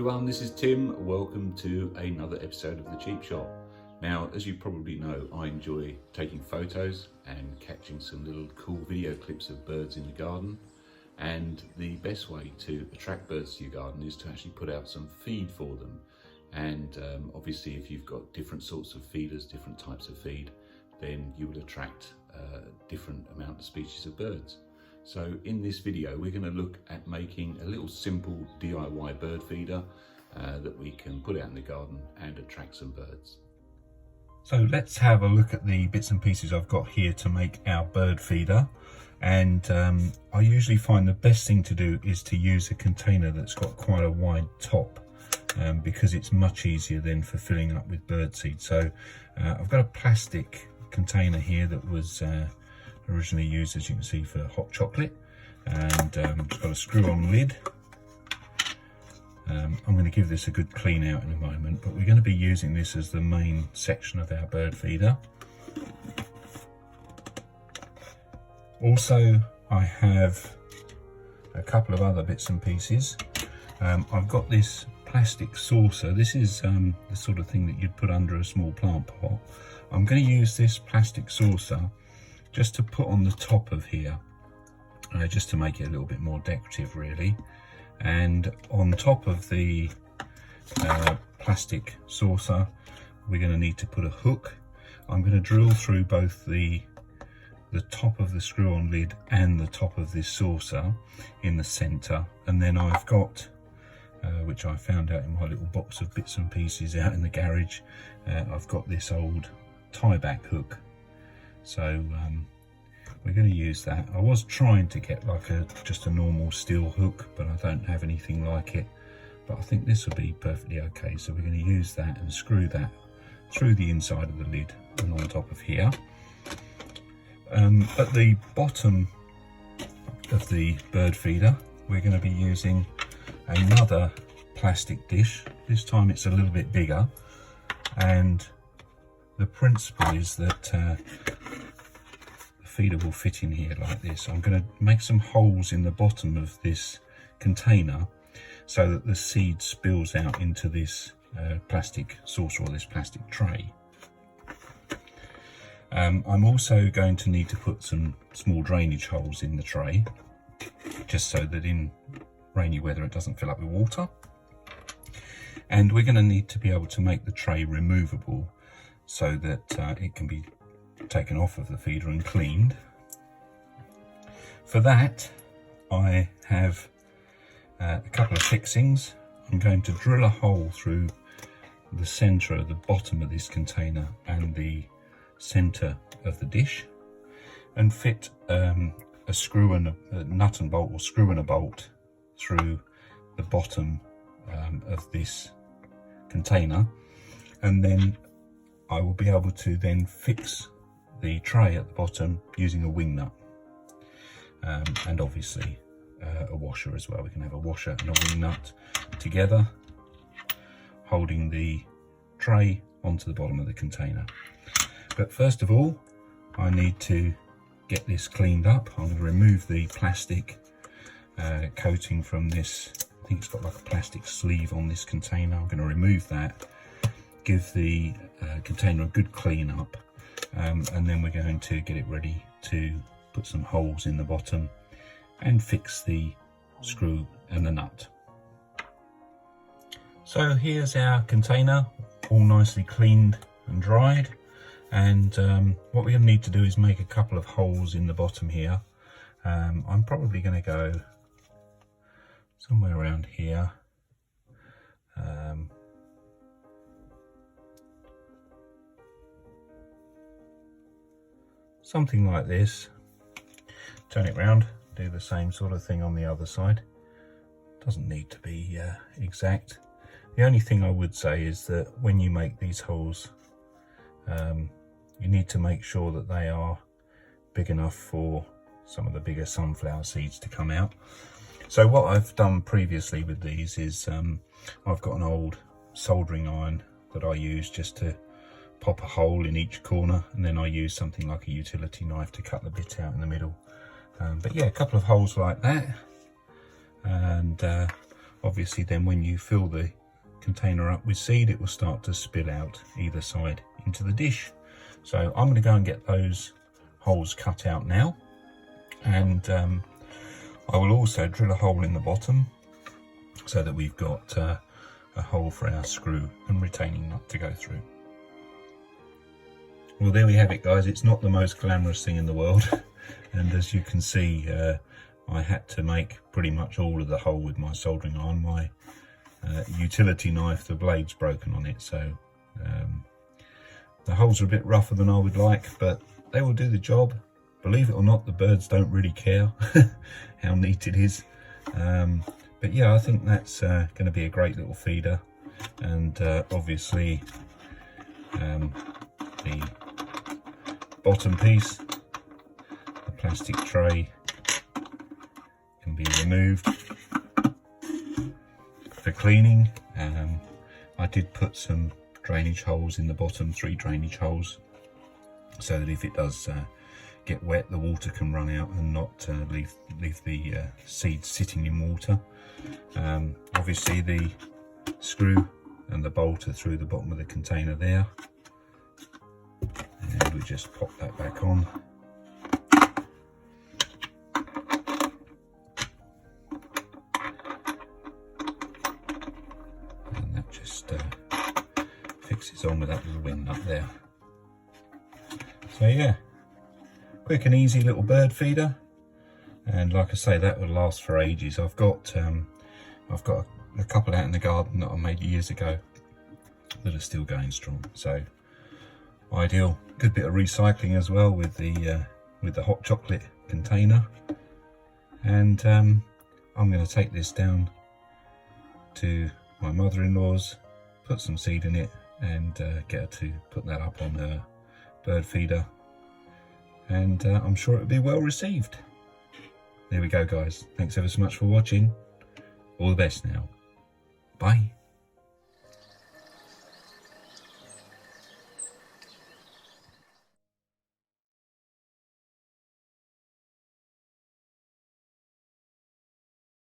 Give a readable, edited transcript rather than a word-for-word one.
everyone, this is Tim. Welcome to another episode of The Cheap Shop. Now, as you probably know, I enjoy taking photos and catching some little cool video clips of birds in the garden. And the best way to attract birds to your garden is to actually put out some feed for them. And obviously, if you've got different sorts of feeders, different types of feed, then you will attract a different amount of species of birds. So in this video, we're going to look at making a little simple DIY bird feeder that we can put out in the garden and attract some birds. So let's have a look at the bits and pieces I've got here to make our bird feeder. And I usually find the best thing to do is to use a container that's got quite a wide top because it's much easier then for filling up with bird seed. So I've got a plastic container here that was originally used, as you can see, for hot chocolate, and it's got a screw-on lid. I'm going to give this a good clean out in a moment, but we're going to be using this as the main section of our bird feeder. Also, I have a couple of other bits and pieces. I've got this plastic saucer. This is the sort of thing that you'd put under a small plant pot. I'm going to use this plastic saucer just to put on the top of here, just to make it a little bit more decorative really. And on top of the plastic saucer, we're going to need to put a hook. I'm going to drill through both the top of the screw-on lid and the top of this saucer in the center. And then I've got, which I found out in my little box of bits and pieces out in the garage, I've got this old tie-back hook. So we're going to use that. I was trying to get like just a normal steel hook, but I don't have anything like it. But I think this will be perfectly okay. So we're going to use that and screw that through the inside of the lid and on top of here. At the bottom of the bird feeder, we're going to be using another plastic dish. This time it's a little bit bigger, and the principle is that the feeder will fit in here like this. I'm going to make some holes in the bottom of this container so that the seed spills out into this plastic saucer or this plastic tray. I'm also going to need to put some small drainage holes in the tray, just so that in rainy weather it doesn't fill up with water. And we're going to need to be able to make the tray removable so that it can be taken off of the feeder and cleaned. For that, I have a couple of fixings. I'm going to drill a hole through the center of the bottom of this container and the center of the dish, and fit a screw and a nut and bolt, or screw and a bolt, through the bottom of this container, and then I will be able to then fix the tray at the bottom using a wing nut, and obviously a washer as well. We can have a washer and a wing nut together, holding the tray onto the bottom of the container. But first of all, I need to get this cleaned up. I'm going to remove the plastic coating from this. I think it's got like a plastic sleeve on this container. I'm going to remove that, give the container a good clean up, and then we're going to get it ready to put some holes in the bottom and fix the screw and the nut. So here's our container, all nicely cleaned and dried. And what we're going to need to do is make a couple of holes in the bottom here. I'm probably going to go somewhere around here. Something like this. Turn it round, do the same sort of thing on the other side. Doesn't need to be exact. The only thing I would say is that when you make these holes, you need to make sure that they are big enough for some of the bigger sunflower seeds to come out. So what I've done previously with these is I've got an old soldering iron that I use just to pop a hole in each corner, and then I use something like a utility knife to cut the bit out in the middle. But yeah, a couple of holes like that, and obviously then when you fill the container up with seed, it will start to spill out either side into the dish. So I'm going to go and get those holes cut out now, and I will also drill a hole in the bottom so that we've got a hole for our screw and retaining nut to go through. Well, there we have it, guys. It's not the most glamorous thing in the world, and as you can see, I had to make pretty much all of the hole with my soldering iron. My utility knife, the blade's broken on it, so the holes are a bit rougher than I would like, but they will do the job. Believe it or not, the birds don't really care how neat it is. But yeah, I think that's going to be a great little feeder, and obviously the bottom piece, the plastic tray, can be removed for cleaning. I did put some drainage holes in the bottom, 3 drainage holes, so that if it does get wet, the water can run out and not leave the seeds sitting in water. Obviously the screw and the bolt are through the bottom of the container there, and we just pop that back on. And that just fixes on with that little wing nut there. So yeah, quick and easy little bird feeder, and like I say, that will last for ages. I've got a couple out in the garden that I made years ago that are still going strong, so ideal. Good bit of recycling as well with the hot chocolate container. And I'm going to take this down to my mother-in-law's, put some seed in it, and get her to put that up on her bird feeder, and I'm sure it will be well received. There we go, guys. Thanks ever so much for watching. All the best now. Bye.